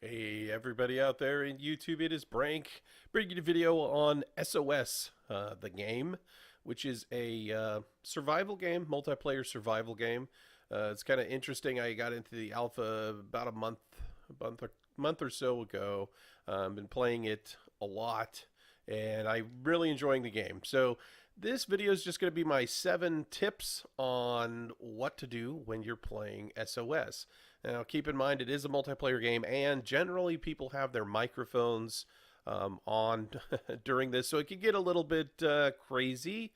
Hey everybody out there in YouTube, it is Brank bringing you a video on SOS the Game, which is a survival game, multiplayer survival game. It's kind of interesting. I got into the alpha about a month or so ago. Been playing it a lot, and I'm really enjoying the game. So this video is just going to be my 7 tips on what to do when you're playing SOS. Now, keep in mind, it is a multiplayer game, and generally people have their microphones on during this, so it can get a little bit crazy,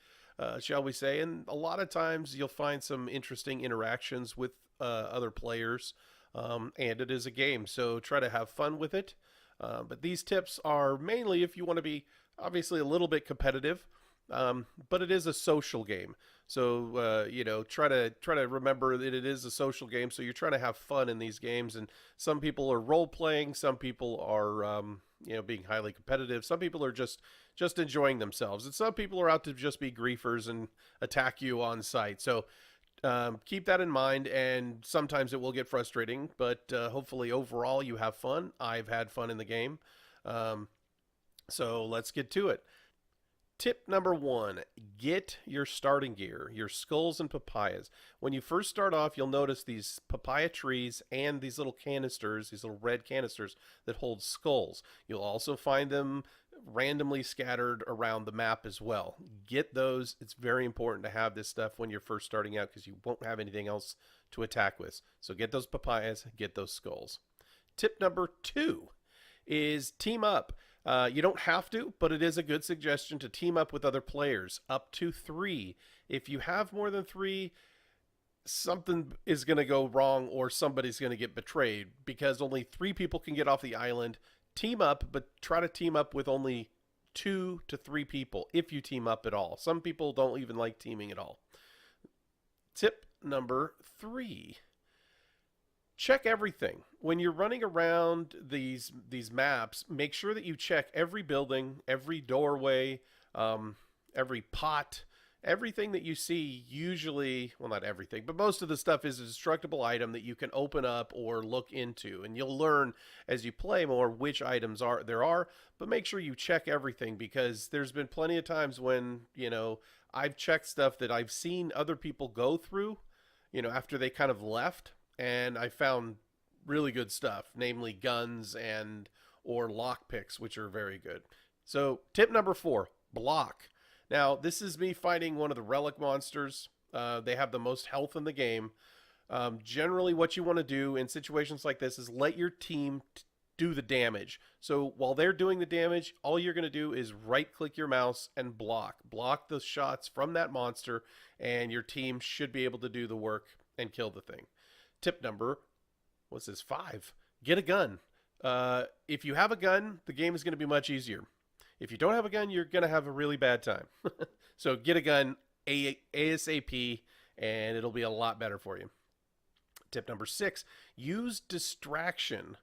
shall we say. And a lot of times you'll find some interesting interactions with other players, and it is a game, so try to have fun with it. But these tips are mainly if you want to be obviously a little bit competitive, but it is a social game. So try to remember that it is a social game. So you're trying to have fun in these games, and some people are role playing, some people are being highly competitive, some people are just enjoying themselves, and some people are out to just be griefers and attack you on sight. So keep that in mind, and sometimes it will get frustrating, but hopefully overall you have fun. I've had fun in the game. Um, so let's get to it. Tip number 1, get your starting gear, your skulls and papayas. When you first start off, you'll notice these papaya trees and these little canisters, these little red canisters that hold skulls. You'll also find them randomly scattered around the map as well. Get those. It's very important to have this stuff when you're first starting out because you won't have anything else to attack with. So get those papayas, get those skulls. Tip number 2 is team up. You don't have to, but it is a good suggestion to team up with other players, up to 3. If you have more than 3, something is going to go wrong or somebody's going to get betrayed because only 3 people can get off the island. Team up, but try to team up with only 2 to 3 people if you team up at all. Some people don't even like teaming at all. Tip number 3, check everything. When you're running around these maps, make sure that you check every building, every doorway, every pot, everything that you see. Usually, well, not everything, but most of the stuff is a destructible item that you can open up or look into, and you'll learn as you play more which items there are. But make sure you check everything, because there's been plenty of times when I've checked stuff that I've seen other people go through, after they kind of left, and I found really good stuff, namely guns and or lockpicks, which are very good. So tip number 4, block. Now this is me fighting one of the relic monsters. They have the most health in the game. Generally what you want to do in situations like this is let your team do the damage. So while they're doing the damage, all you're going to do is right click your mouse and block the shots from that monster, and your team should be able to do the work and kill the thing. Tip number, what's this, 5? Get a gun. If you have a gun, the game is going to be much easier. If you don't have a gun, you're going to have a really bad time. So get a gun ASAP, and it'll be a lot better for you. Tip number 6, use distraction.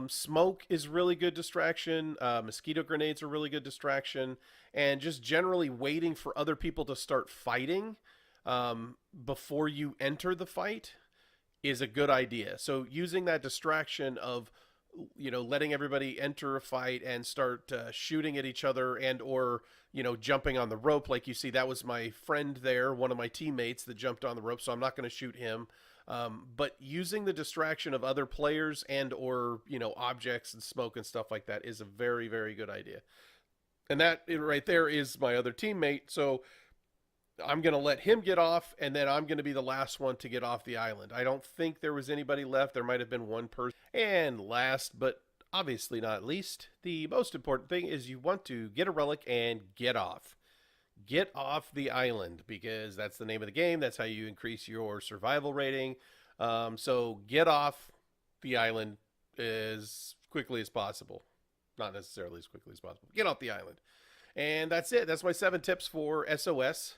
Smoke is really good distraction. Mosquito grenades are really good distraction. And just generally waiting for other people to start fighting before you enter the fight is a good idea. So using that distraction of letting everybody enter a fight and start shooting at each other and or jumping on the rope, like you see that was my friend there, one of my teammates that jumped on the rope, so I'm not going to shoot him. But using the distraction of other players and or objects and smoke and stuff like that is a very, very good idea. And that right there is my other teammate, so I'm going to let him get off, and then I'm going to be the last one to get off the island. I don't think there was anybody left. There might have been one person. And last, but obviously not least, the most important thing is you want to get a relic and get off. Get off the island, because that's the name of the game. That's how you increase your survival rating. So get off the island as quickly as possible. Not necessarily as quickly as possible. Get off the island. And that's it. That's my 7 tips for SOS.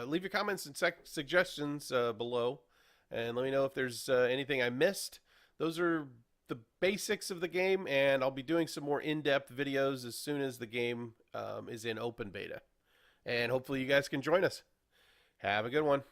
Leave your comments and suggestions below, and let me know if there's anything I missed. Those are the basics of the game, and I'll be doing some more in-depth videos as soon as the game is in open beta. And hopefully you guys can join us. Have a good one.